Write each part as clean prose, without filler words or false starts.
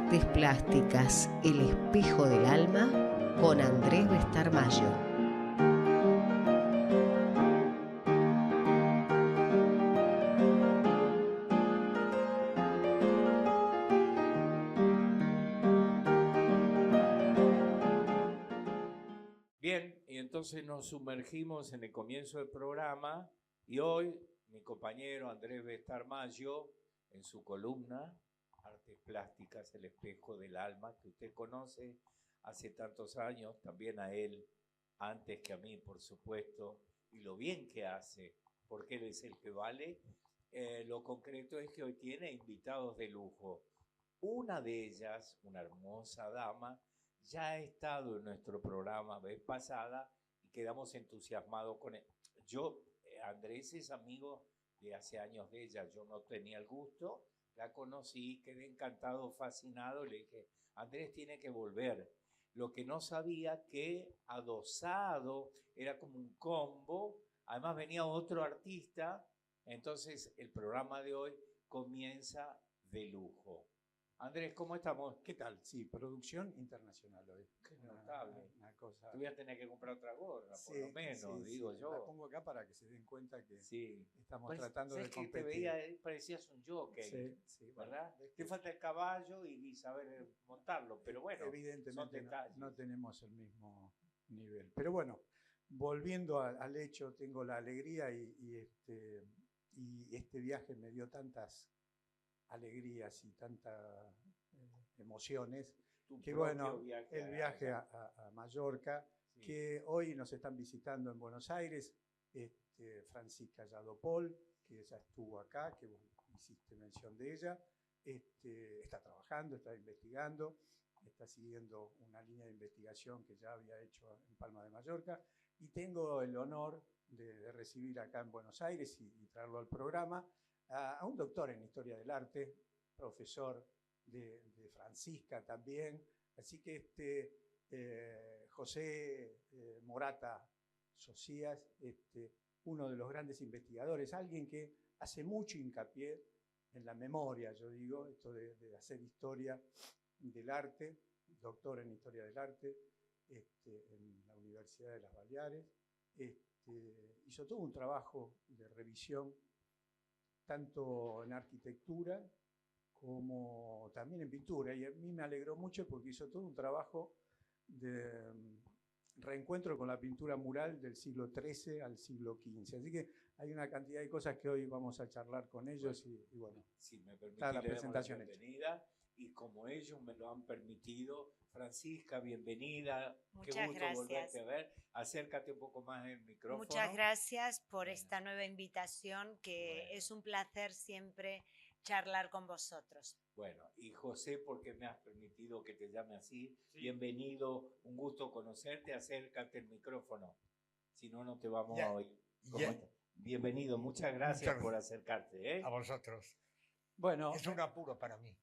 Artes Plásticas, el espejo del alma, con Andrés Bestarmayo. Bien, y entonces nos sumergimos en el comienzo del programa y hoy mi compañero Andrés Bestarmayo, en su columna Artes Plásticas, el espejo del alma, que usted conoce hace tantos años, también a él, antes que a mí, por supuesto, y lo bien que hace, porque él es el que vale. Lo concreto es que hoy tiene invitados de lujo. Una de ellas, una hermosa dama, ya ha estado en nuestro programa vez pasada y quedamos entusiasmados con él. Andrés es amigo de hace años de ella, yo no tenía el gusto, la conocí, quedé encantado, fascinado, le dije, Andrés tiene que volver. Lo que no sabía que adosado, era como un combo, además venía otro artista, entonces el programa de hoy comienza de lujo. Andrés, ¿cómo estamos? ¿Qué tal? Sí, producción internacional hoy. Qué notable. Una cosa... Te voy a tener que comprar otra gorra, sí, por lo menos, sí, digo sí. yo. La pongo acá para que se den cuenta que estamos Pues, tratando de competir. Que te veía, parecías un jockey, sí, ¿verdad? Bueno, te falta el caballo y saber montarlo, pero bueno, evidentemente son detalles. no tenemos el mismo nivel. Pero bueno, volviendo al hecho, tengo la alegría y este viaje me dio tantas alegrías y tantas emociones, que bueno, el viaje a Mallorca, sí, que hoy nos están visitando en Buenos Aires, Francisca Yadopol, que ya estuvo acá, que vos hiciste mención de ella, está trabajando, está investigando, está siguiendo una línea de investigación que ya había hecho en Palma de Mallorca, y tengo el honor de recibir acá en Buenos Aires y traerlo al programa a un doctor en Historia del Arte, profesor de Francisca también, así que José Morata Socias, uno de los grandes investigadores, alguien que hace mucho hincapié en la memoria, yo digo, esto de hacer historia del arte, doctor en Historia del Arte, en la Universidad de las Baleares, hizo todo un trabajo de revisión tanto en arquitectura como también en pintura, y a mí me alegró mucho porque hizo todo un trabajo de reencuentro con la pintura mural del siglo XIII al siglo XV. Así que hay una cantidad de cosas que hoy vamos a charlar con ellos y bueno, si me permitís, está la presentación la bienvenida, y como ellos me lo han permitido, Francisca, bienvenida. Muchas qué gusto gracias. Volverte a ver. Acércate un poco más el micrófono. Muchas gracias por esta nueva invitación, que es un placer siempre charlar con vosotros. Bueno, y José, porque me has permitido que te llame así, sí. Bienvenido, un gusto conocerte, acércate el micrófono, si no, no te vamos a oír. Bienvenido, muchas gracias por acercarte. A vosotros. Bueno, es un apuro para mí.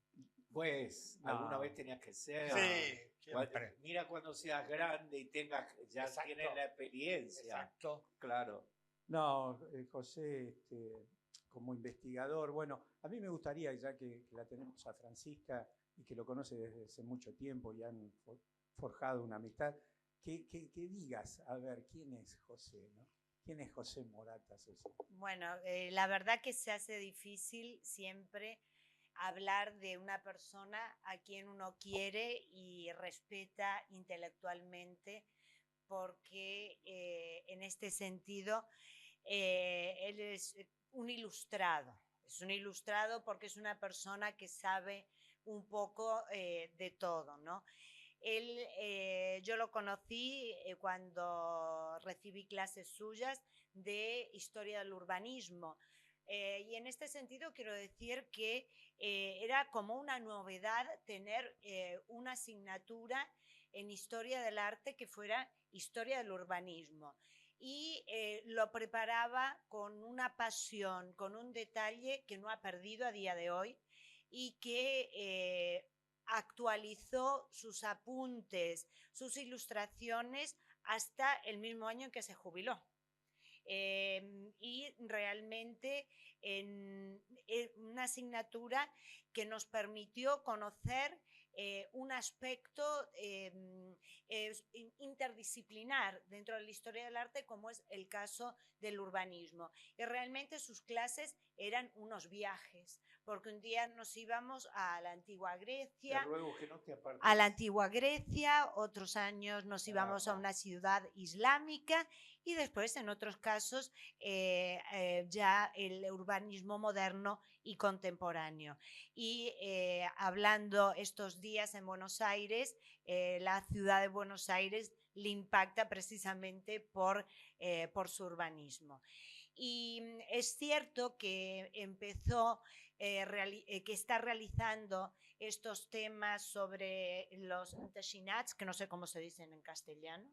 Pues, alguna vez tenías que ser. Sí, siempre. Mira cuando seas grande y tienes la experiencia. Exacto. Claro. No, José, como investigador, bueno, a mí me gustaría, ya que la tenemos a Francisca y que lo conoce desde hace mucho tiempo y han forjado una amistad, que digas, a ver, ¿quién es José, no? ¿Quién es José Morata Socias? Bueno, la verdad que se hace difícil siempre hablar de una persona a quien uno quiere y respeta intelectualmente, porque en este sentido él es un ilustrado. Es un ilustrado porque es una persona que sabe un poco de todo, ¿no? Yo lo conocí cuando recibí clases suyas de historia del urbanismo. Y en este sentido quiero decir que era como una novedad tener una asignatura en historia del arte que fuera historia del urbanismo. Y lo preparaba con una pasión, con un detalle que no ha perdido a día de hoy y que actualizó sus apuntes, sus ilustraciones hasta el mismo año en que se jubiló. Y realmente en una asignatura que nos permitió conocer un aspecto interdisciplinar dentro de la historia del arte, como es el caso del urbanismo. Y realmente sus clases eran unos viajes, porque un día nos íbamos a la antigua Grecia, Te ruego que no te apartes. a la antigua Grecia, otros años nos íbamos a una ciudad islámica y después en otros casos ya el urbanismo moderno y contemporáneo. Y hablando estos días en Buenos Aires, la ciudad de Buenos Aires le impacta precisamente por su urbanismo. Y es cierto que empezó, que está realizando estos temas sobre los techinats, que no sé cómo se dicen en castellano.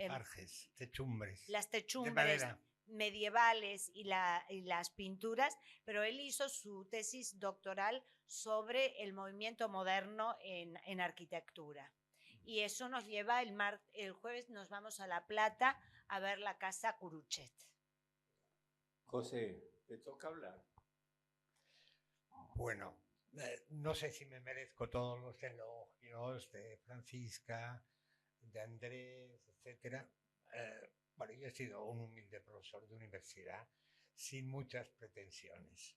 Arges, techumbres. Las De techumbres madera. medievales y las pinturas, pero él hizo su tesis doctoral sobre el movimiento moderno en arquitectura. Y eso nos lleva, el jueves nos vamos a La Plata a ver la casa Curuchet. José, te toca hablar. Bueno, no sé si me merezco todos los elogios de Francisca, de Andrés, etc. Bueno, yo he sido un humilde profesor de universidad sin muchas pretensiones,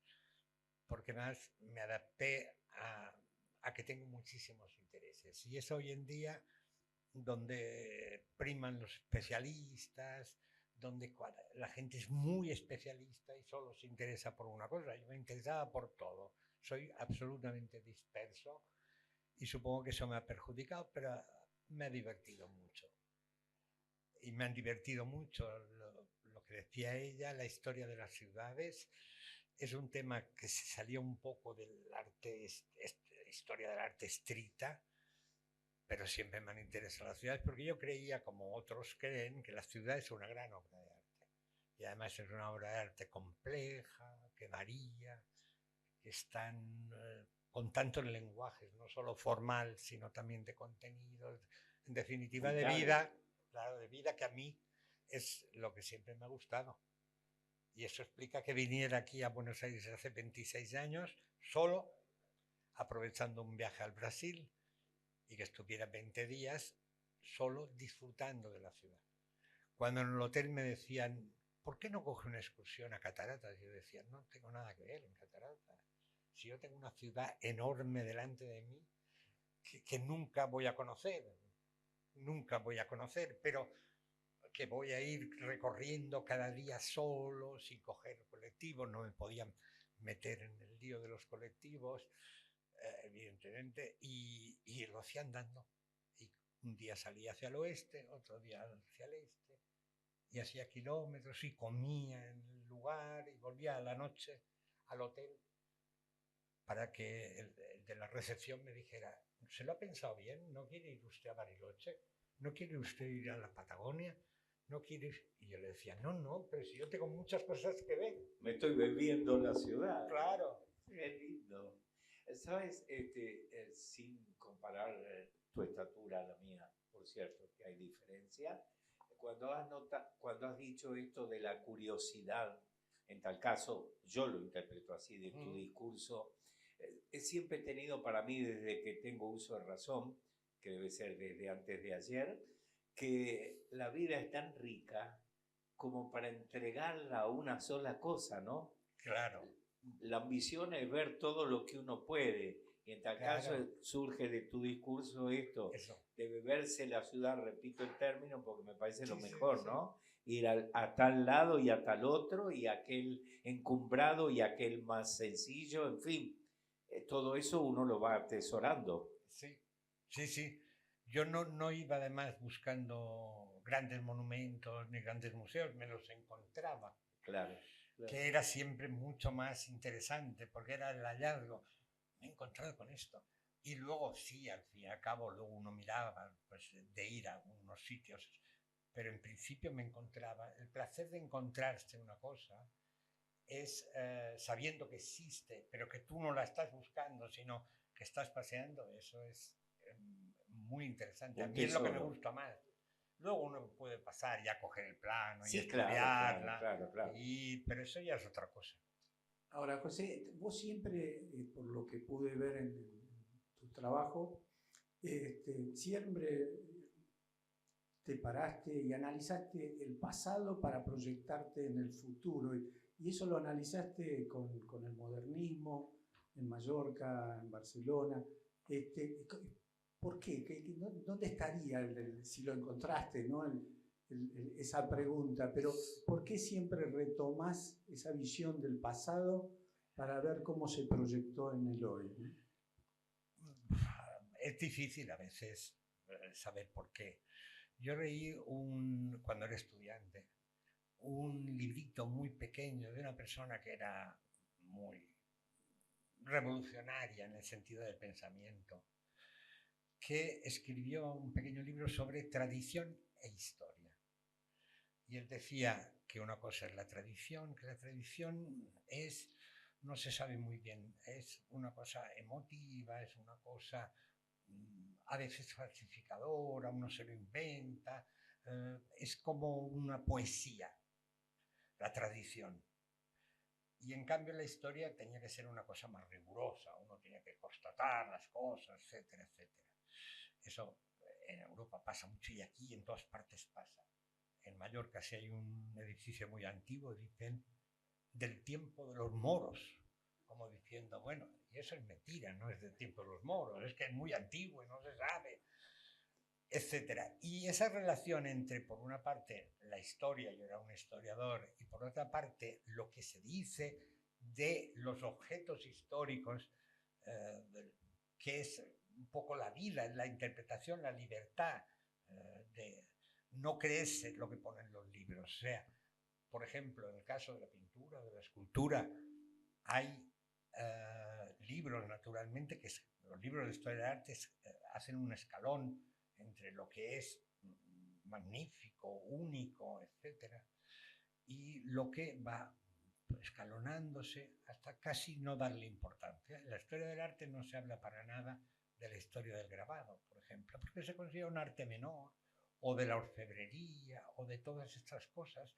porque más me adapté a que tengo muchísimos intereses. Y es hoy en día donde priman los especialistas, donde la gente es muy especialista y solo se interesa por una cosa. Yo me interesaba por todo. Soy absolutamente disperso y supongo que eso me ha perjudicado, pero me ha divertido mucho. Y me han divertido mucho lo que decía ella, la historia de las ciudades. Es un tema que se salió un poco del arte, historia del arte estricta, pero siempre me han interesado las ciudades porque yo creía, como otros creen, que la ciudad es una gran obra de arte. Y además es una obra de arte compleja, que varía, que están con tantos lenguajes, no solo formal, sino también de contenido, en definitiva de vida, claro, de vida, que a mí es lo que siempre me ha gustado. Y eso explica que viniera aquí a Buenos Aires hace 26 años, solo, aprovechando un viaje al Brasil, y que estuviera 20 días solo disfrutando de la ciudad. Cuando en el hotel me decían, ¿por qué no coge una excursión a Cataratas? Yo decía, no tengo nada que ver en Cataratas. Si yo tengo una ciudad enorme delante de mí que nunca voy a conocer, pero que voy a ir recorriendo cada día solo, sin coger colectivos, no me podían meter en el lío de los colectivos, evidentemente, y lo hacía andando. Y un día salía hacia el oeste, otro día hacia el este, y hacía kilómetros y comía en el lugar y volvía a la noche al hotel para que el de la recepción me dijera, ¿se lo ha pensado bien? ¿No quiere ir usted a Bariloche? ¿No quiere usted ir a la Patagonia? ¿No quiere ir? Y yo le decía, no, pero si yo tengo muchas cosas que ver. Me estoy bebiendo la ciudad. Claro. Qué lindo. ¿Sabes? Sin comparar tu estatura a la mía, por cierto, que hay diferencia. Cuando has dicho esto de la curiosidad, en tal caso, yo lo interpreto así de tu discurso, siempre he tenido para mí, desde que tengo uso de razón, que debe ser desde antes de ayer, que la vida es tan rica como para entregarla a una sola cosa, ¿no? Claro. La ambición es ver todo lo que uno puede, y en tal caso surge de tu discurso esto, de beberse la ciudad, repito el término porque me parece lo mejor, ¿no? Ir a tal lado y a tal otro, y aquel encumbrado y aquel más sencillo, en fin, todo eso uno lo va atesorando. Sí. Yo no iba además buscando grandes monumentos ni grandes museos, me los encontraba. Claro. Que era siempre mucho más interesante, porque era el hallazgo. Me he encontrado con esto. Y luego sí, al fin y al cabo, luego uno miraba pues, de ir a unos sitios, pero en principio me encontraba. El placer de encontrarse una cosa es sabiendo que existe, pero que tú no la estás buscando, sino que estás paseando. Eso es muy interesante. A mí es lo que me gusta más. Luego uno puede pasar y a coger el plano y estudiarla, claro. pero eso ya es otra cosa. Ahora, José, vos siempre, por lo que pude ver en tu trabajo, Siempre te paraste y analizaste el pasado para proyectarte en el futuro. Y eso lo analizaste con el modernismo, en Mallorca, en Barcelona. ¿Por qué? ¿Dónde estaría, si lo encontraste, ¿no? Esa pregunta? Pero ¿por qué siempre retomás esa visión del pasado para ver cómo se proyectó en el hoy? Es difícil a veces saber por qué. Yo leí, cuando era estudiante, un librito muy pequeño de una persona que era muy revolucionaria en el sentido del pensamiento, que escribió un pequeño libro sobre tradición e historia. Y él decía que una cosa es la tradición, que la tradición es, no se sabe muy bien, es una cosa emotiva, es una cosa a veces falsificadora, uno se lo inventa, es como una poesía, la tradición. Y en cambio la historia tenía que ser una cosa más rigurosa, uno tenía que constatar las cosas, etcétera, etcétera. Eso en Europa pasa mucho y aquí en todas partes pasa. En Mallorca, si hay un edificio muy antiguo, dicen del tiempo de los moros, como diciendo, bueno, y eso es mentira, no es del tiempo de los moros, es que es muy antiguo y no se sabe, etcétera. Y esa relación entre, por una parte, la historia, yo era un historiador, y por otra parte, lo que se dice de los objetos históricos, que es un poco la vida, la interpretación, la libertad de no creerse lo que ponen los libros. O sea, por ejemplo, en el caso de la pintura, de la escultura, hay libros, naturalmente, que los libros de historia del arte hacen un escalón entre lo que es magnífico, único, etc. Y lo que va escalonándose hasta casi no darle importancia. En la historia del arte no se habla para nada de la historia del grabado, por ejemplo, porque se considera un arte menor, o de la orfebrería, o de todas estas cosas.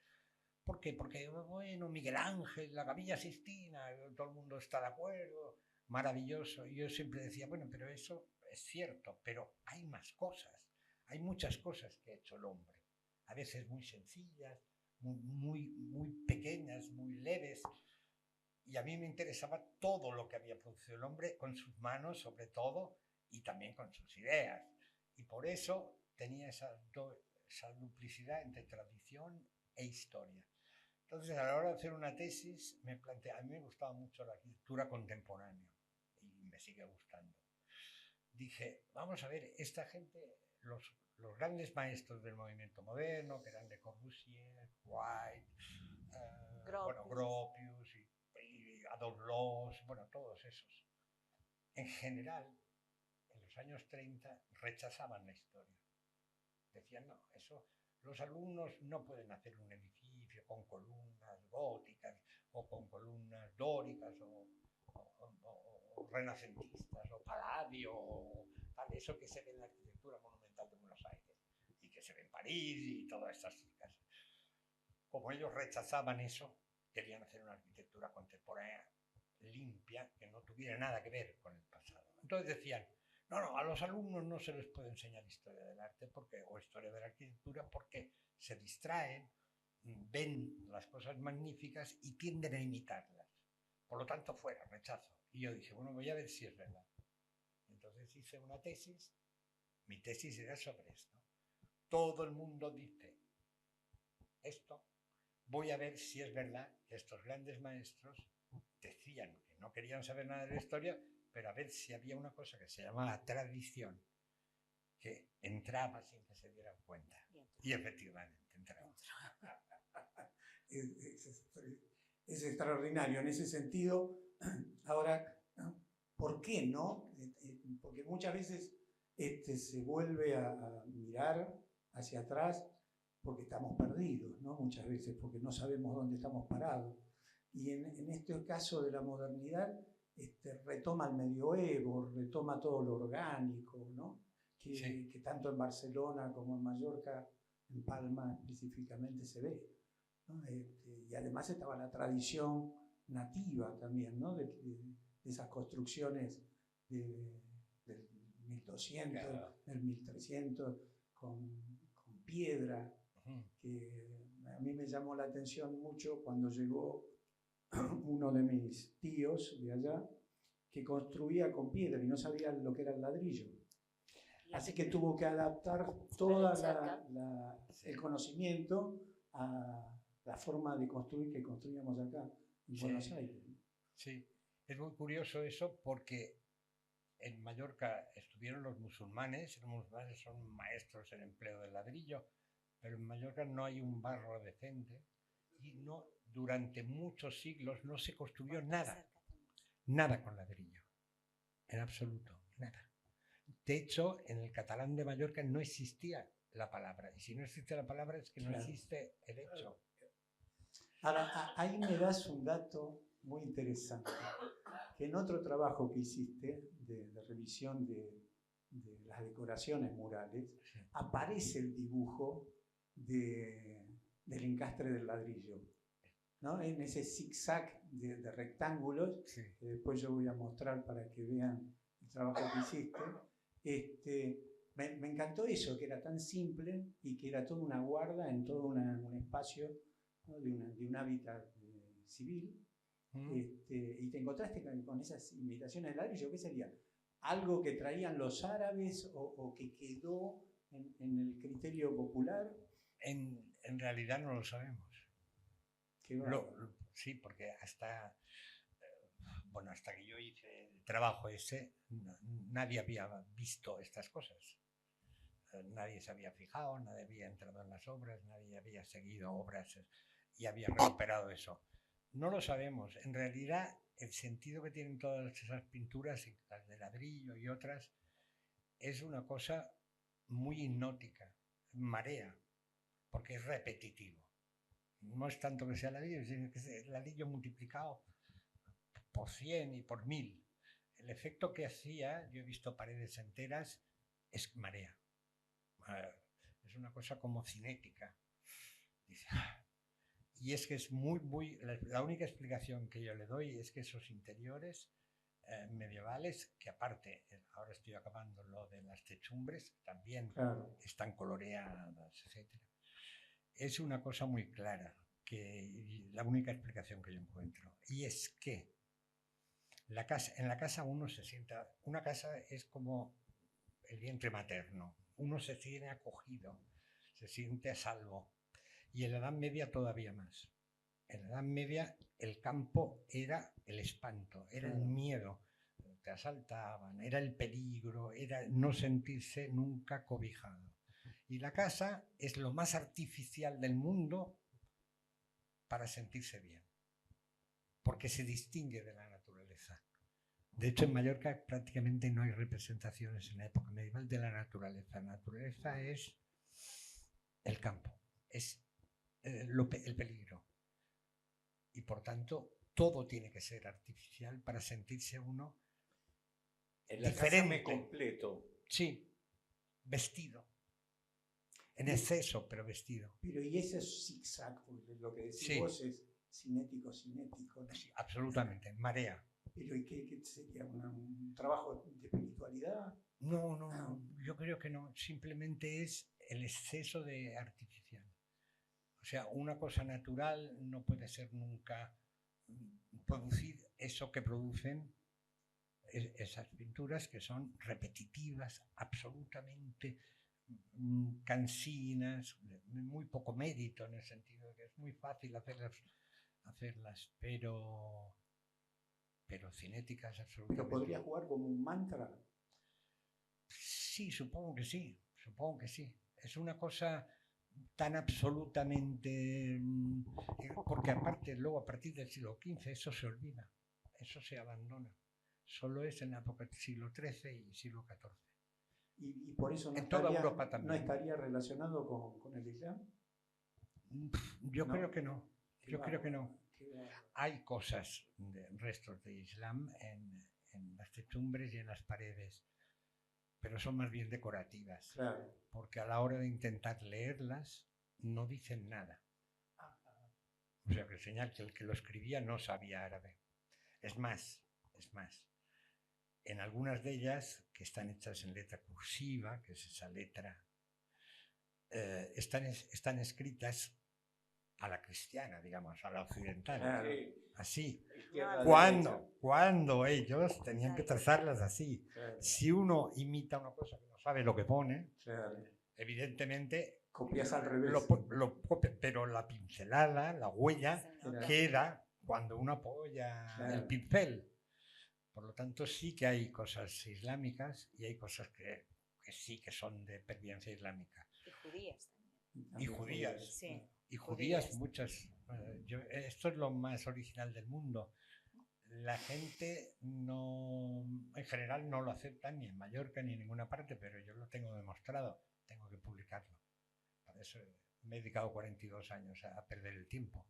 ¿Por qué? Porque, bueno, Miguel Ángel, la Capilla Sixtina, todo el mundo está de acuerdo, maravilloso. Y yo siempre decía, bueno, pero eso es cierto, pero hay más cosas. Hay muchas cosas que ha hecho el hombre, a veces muy sencillas, muy pequeñas, muy leves. Y a mí me interesaba todo lo que había producido el hombre con sus manos, sobre todo, y también con sus ideas. Y por eso tenía esa duplicidad entre tradición e historia. Entonces, a la hora de hacer una tesis, me planteé, a mí me gustaba mucho la arquitectura contemporánea y me sigue gustando. Dije, vamos a ver, esta gente, los grandes maestros del movimiento moderno, que eran Le Corbusier, White, Gropius y Adolphe Loos, bueno, todos esos. En general, en los años 30 rechazaban la historia. Decían, no, eso, los alumnos no pueden hacer un edificio con columnas góticas o con columnas dóricas o renacentistas o Palladio o tal, eso que se ve en la arquitectura monumental de Buenos Aires y que se ve en París y todas estas casas. Como ellos rechazaban eso, querían hacer una arquitectura contemporánea limpia que no tuviera nada que ver con el pasado. Entonces decían, no, a los alumnos no se les puede enseñar historia del arte o historia de la arquitectura porque se distraen, ven las cosas magníficas y tienden a imitarlas. Por lo tanto, fuera, rechazo. Y yo dije, bueno, voy a ver si es verdad. Entonces hice una tesis, mi tesis era sobre esto. Todo el mundo dice esto, voy a ver si es verdad que estos grandes maestros decían que no querían saber nada de la historia, pero a ver si había una cosa que se llamaba tradición, que entraba sin que se dieran cuenta. Y efectivamente entraba. Es extraordinario en ese sentido. Ahora, ¿por qué no? Porque muchas veces se vuelve a mirar hacia atrás porque estamos perdidos, ¿no? Muchas veces porque no sabemos dónde estamos parados. Y en este caso de la modernidad, retoma el medioevo, retoma todo lo orgánico, ¿no? Que tanto en Barcelona como en Mallorca, en Palma específicamente, se ve, ¿no? Y además estaba la tradición nativa también, ¿no? De esas construcciones 1200, Claro. del 1300, con piedra, Ujú. que a mí me llamó la atención mucho cuando llegó uno de mis tíos de allá, que construía con piedra y no sabía lo que era el ladrillo. Así que tuvo que adaptar todo Sí. el conocimiento a la forma de construir que construíamos acá en Sí. Buenos Aires. Sí, es muy curioso eso porque en Mallorca estuvieron los musulmanes son maestros en empleo del ladrillo, pero en Mallorca no hay un barro decente y no, durante muchos siglos no se construyó nada con ladrillo, en absoluto, nada. De hecho, en el catalán de Mallorca no existía la palabra, y si no existe la palabra es que no Claro. existe el hecho. Ahora, ahí me das un dato muy interesante, que en otro trabajo que hiciste de revisión de las decoraciones murales, Sí. aparece el dibujo del encastre del ladrillo, ¿no? En ese zigzag de rectángulos, Sí. que después yo voy a mostrar para que vean el trabajo que hiciste. Me encantó eso, que era tan simple y que era toda una guarda en todo un espacio, ¿no? de un hábitat civil. Y te encontraste con esas imitaciones de ladrillo. ¿Qué sería? ¿Algo que traían los árabes o que quedó en el criterio popular? En realidad no lo sabemos. Sí, porque hasta que yo hice el trabajo ese, nadie había visto estas cosas. Nadie se había fijado, nadie había entrado en las obras, nadie había seguido obras y había recuperado eso. No lo sabemos. En realidad, el sentido que tienen todas esas pinturas, las de ladrillo y otras, es una cosa muy hipnótica, marea, porque es repetitivo. No es tanto que sea ladrillo, sino que es el ladrillo multiplicado por 100 y por 1000. El efecto que hacía, yo he visto paredes enteras, es marea. Es una cosa como cinética. Y es que es la única explicación que yo le doy es que esos interiores medievales, que aparte, ahora estoy acabando lo de las techumbres, también Claro. están coloreadas, etc. Es una cosa muy clara, la única explicación que yo encuentro. Y es que en la casa uno se sienta, una casa es como el vientre materno, uno se siente acogido, se siente a salvo. Y en la Edad Media todavía más. En la Edad Media el campo era el espanto, era el miedo. Te asaltaban, era el peligro, era no sentirse nunca cobijado. Y la casa es lo más artificial del mundo para sentirse bien, porque se distingue de la naturaleza. De hecho, en Mallorca prácticamente no hay representaciones en la época medieval de la naturaleza. La naturaleza es el campo, es el peligro. Y por tanto, todo tiene que ser artificial para sentirse uno El diferente. completo. Sí, vestido. En exceso, pero vestido. Pero y ese zigzag, lo que decís Sí. vos es cinético, ¿no? Sí, absolutamente, marea. Pero ¿y qué sería? ¿Un trabajo de espiritualidad? No, yo creo que no. Simplemente es el exceso de artificial. O sea, una cosa natural no puede ser nunca producir eso que producen esas pinturas, que son repetitivas, absolutamente cansinas, muy poco mérito, en el sentido de que es muy fácil hacerlas, pero cinéticas absolutamente. ¿Pero podría jugar como un mantra? Sí, supongo que sí. Es una cosa tan absolutamente... Porque aparte, luego a partir del siglo XV eso se olvida, eso se abandona. Solo es en la época del siglo XIII y siglo XIV. ¿Y por eso no, En toda Europa también. ¿No estaría relacionado con el Islam? Yo creo que no. Creo que no. Hay cosas, restos de Islam en las techumbres y en las paredes, pero son más bien decorativas. Claro. Porque a la hora de intentar leerlas no dicen nada. O sea, que señala que el que lo escribía no sabía árabe. Es más, en algunas de ellas, que están hechas en letra cursiva, que es esa letra, están escritas a la cristiana, digamos, a la occidental, Claro. así. Izquierda, Cuando ellos tenían que trazarlas así. Claro, Si uno imita una cosa que no sabe lo que pone, claro. evidentemente Copias al revés. lo copia, pero la pincelada, la huella, Se nota. queda cuando uno apoya Claro. el pincel. Por lo tanto, sí que hay cosas islámicas y hay cosas que sí que son de pervivencia islámica. Y judías también. Y judías. Sí. Y judías Judías. muchas. Esto es lo más original del mundo. La gente no, en general no lo acepta ni en Mallorca ni en ninguna parte, pero yo lo tengo demostrado, tengo que publicarlo. Para eso me he dedicado 42 años a perder el tiempo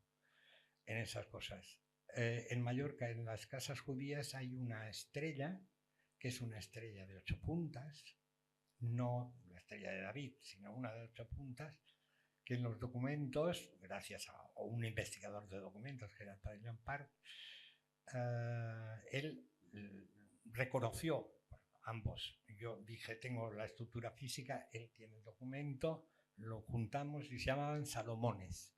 en esas cosas. En Mallorca, en las casas judías, hay una estrella, que es una estrella de 8 puntas, no la estrella de David, sino una de 8 puntas, que en los documentos, gracias a un investigador de documentos, que era el padre Joan Park, él reconoció, ambos, yo dije, tengo la estructura física, él tiene el documento, lo juntamos y se llamaban Salomones.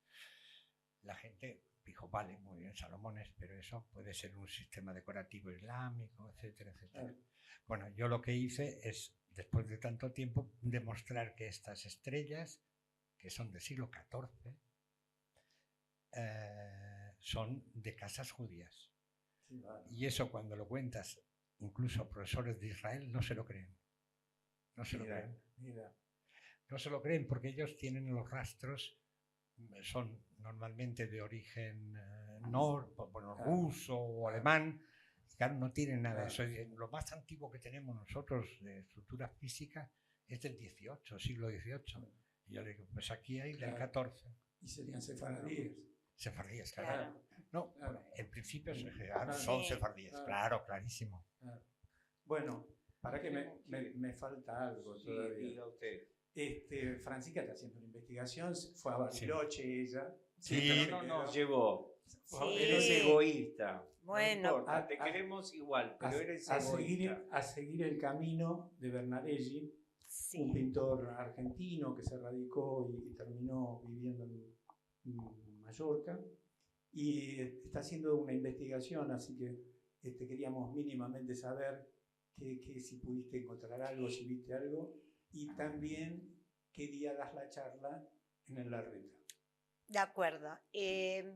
La gente dijo, vale, muy bien, Salomones, pero eso puede ser un sistema decorativo islámico, etcétera, etcétera. Bueno, yo lo que hice es, después de tanto tiempo, demostrar que estas estrellas, que son del siglo XIV, son de casas judías. Sí, vale. Y eso cuando lo cuentas, incluso a profesores de Israel no se lo creen. No se lo creen. Mira. No se lo creen porque ellos tienen los rastros, son normalmente de origen ruso o alemán. Claro, no tienen nada de eso. Lo más antiguo que tenemos nosotros de estructura física es del XVIII, siglo XVIII. Y yo le digo, pues aquí hay del XIV. Y serían sefaradíes. Sefardíes, claro. Claro. No, Claro. en principio Claro. son Sí. sefardíes, claro, clarísimo. Claro. Bueno, para que me falta algo Sí, todavía. diga usted. Francisca está haciendo una investigación, fue a Bariloche ella. Sí. Pero no nos llevó. Sí. Eres egoísta. Bueno. No importa, te A- queremos igual, pero eres a egoísta. seguir el camino de Bernardeschi, Sí. un pintor argentino que se radicó y terminó viviendo en Mallorca, y está haciendo una investigación, así que queríamos mínimamente saber que si pudiste encontrar algo, si viste algo, y también qué día das la charla en el Larreta. De acuerdo.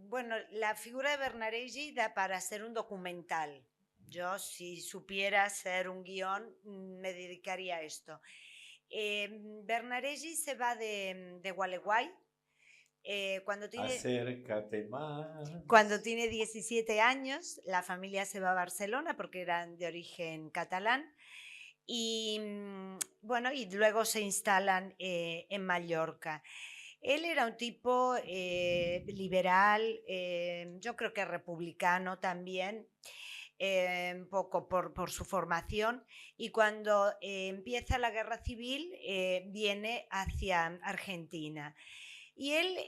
Bueno, la figura de Bernardeschi da para hacer un documental. Yo, si supiera hacer un guión, me dedicaría a esto. Bernardeschi se va de Gualeguay cuando Acércate más. cuando tiene 17 años. La familia se va a Barcelona porque eran de origen catalán. Y bueno, y luego se instalan en Mallorca. Él era un tipo liberal, yo creo que republicano también, un poco por su formación, y cuando empieza la guerra civil viene hacia Argentina. Y él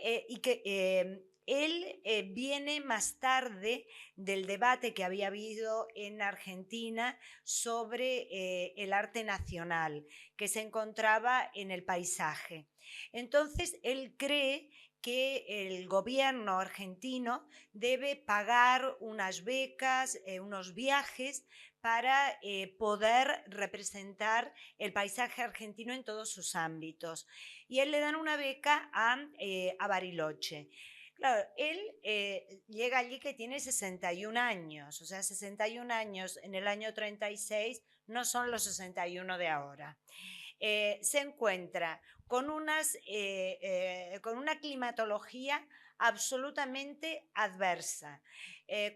viene más tarde del debate que había habido en Argentina sobre el arte nacional, que se encontraba en el paisaje. Entonces, él cree que el gobierno argentino debe pagar unas becas, unos viajes para poder representar el paisaje argentino en todos sus ámbitos. Y él le dan una beca a Bariloche. Claro, él llega allí que tiene 61 años, o sea, 61 años en el año 36 no son los 61 de ahora. Se encuentra con una climatología absolutamente adversa,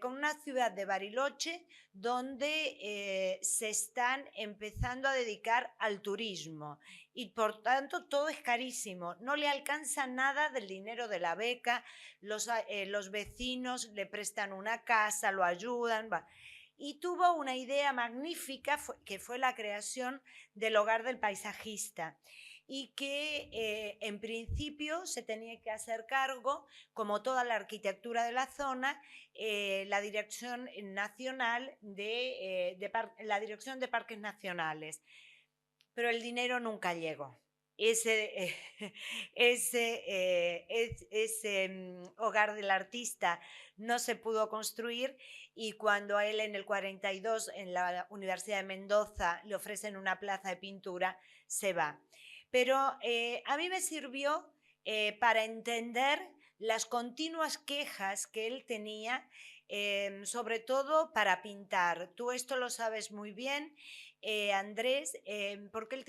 con una ciudad de Bariloche donde se están empezando a dedicar al turismo y por tanto todo es carísimo, no le alcanza nada del dinero de la beca, los vecinos le prestan una casa, lo ayudan, y tuvo una idea magnífica que fue la creación del Hogar del Paisajista. y que en principio se tenía que hacer cargo, como toda la arquitectura de la zona, la Dirección Nacional la Dirección de Parques Nacionales. Pero el dinero nunca llegó. Ese hogar del artista no se pudo construir, y cuando a él en el 42 en la Universidad de Mendoza le ofrecen una plaza de pintura, se va. Pero a mí me sirvió para entender las continuas quejas que él tenía, sobre todo para pintar. Tú esto lo sabes muy bien, Andrés, porque él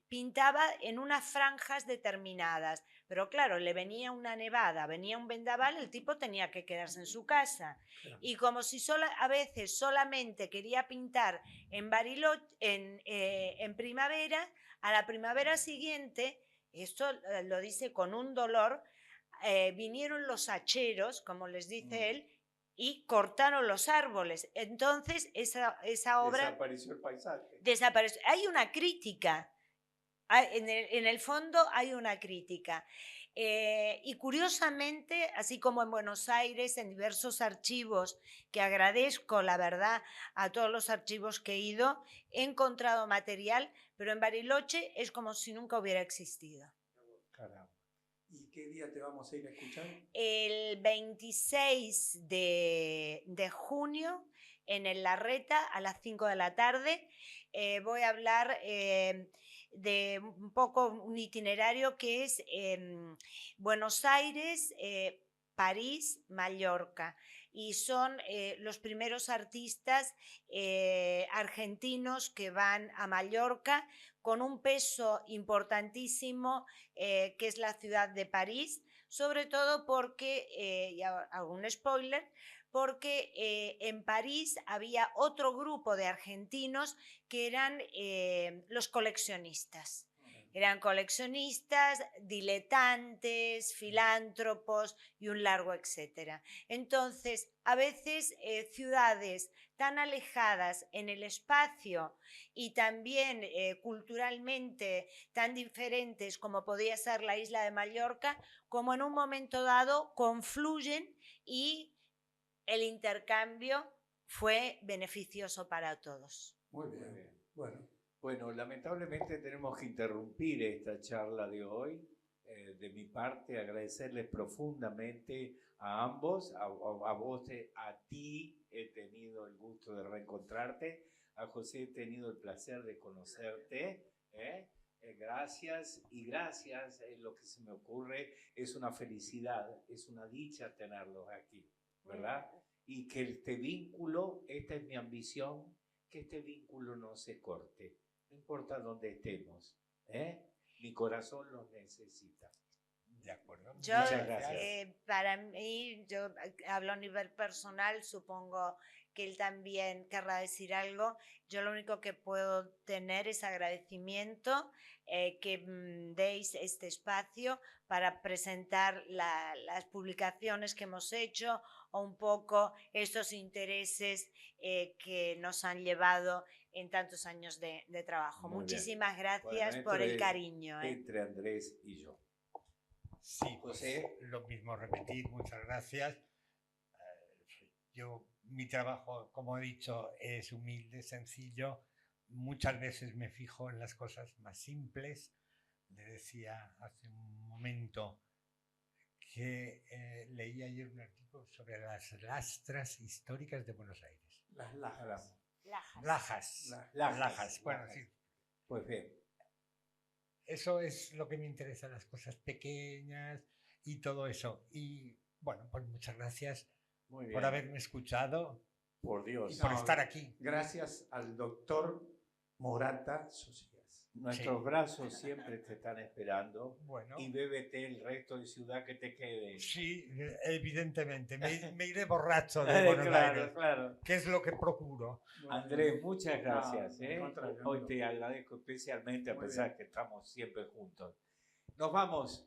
pintaba en unas franjas determinadas, pero claro, le venía una nevada, venía un vendaval, el tipo tenía que quedarse en su casa. Claro. Y como si a veces solamente quería pintar en Bariloche, en primavera, a la primavera siguiente, esto lo dice con un dolor, vinieron los hacheros, como les dice él, y cortaron los árboles. Entonces esa obra... Desapareció el paisaje. Desapareció. Hay una crítica. En el fondo hay una crítica. Y curiosamente, así como en Buenos Aires, en diversos archivos, que agradezco la verdad a todos los archivos que he ido, he encontrado material, pero en Bariloche es como si nunca hubiera existido. Caramba. ¿Y qué día te vamos a ir a escuchar? El 26 de junio en el Larreta a las 5 de la tarde. Voy a hablar de un poco un itinerario que es Buenos Aires, París, Mallorca. Y son los primeros artistas argentinos que van a Mallorca, con un peso importantísimo que es la ciudad de París, sobre todo porque, y hago un spoiler, porque en París había otro grupo de argentinos que eran los coleccionistas. Eran coleccionistas, diletantes, filántropos y un largo etcétera. Entonces, a veces ciudades tan alejadas en el espacio y también culturalmente tan diferentes como podía ser la isla de Mallorca, como en un momento dado confluyen, y el intercambio fue beneficioso para todos. Muy bien. Bueno, lamentablemente tenemos que interrumpir esta charla de hoy. De mi parte, agradecerles profundamente a ambos, a vos, a ti he tenido el gusto de reencontrarte, a José he tenido el placer de conocerte. Gracias, y gracias, lo que se me ocurre es una felicidad, es una dicha tenerlos aquí, ¿verdad? Y que este vínculo, esta es mi ambición, que este vínculo no se corte, no importa dónde estemos, mi corazón los necesita. De acuerdo. Muchas gracias. Para mí, yo hablo a nivel personal, supongo que él también querrá decir algo. Yo lo único que puedo tener es agradecimiento que deis este espacio para presentar las publicaciones que hemos hecho, o un poco estos intereses que nos han llevado en tantos años de trabajo. Muy Muchísimas bien. gracias Bueno, por el cariño. Entre Andrés y yo. Sí, José. Pues, lo mismo repetir, muchas gracias. Mi trabajo, como he dicho, es humilde, sencillo. Muchas veces me fijo en las cosas más simples. Le decía hace un momento que leí ayer un artículo sobre las lastras históricas de Buenos Aires. Las lajas. Lajas. Bueno, sí. Pues bien. Eso es lo que me interesa, las cosas pequeñas y todo eso. Y bueno, pues muchas gracias por haberme escuchado. Por Dios. Y por estar aquí. Gracias al doctor Morata Socias. Nuestros brazos siempre te están esperando. Bueno. Y bébete el resto de ciudad que te quede. Sí, evidentemente. Me iré borracho de Buenos Aires, claro. que es lo que procuro. Andrés, muchas gracias. No, Hoy te agradezco especialmente, a pesar que estamos siempre juntos. Nos vamos.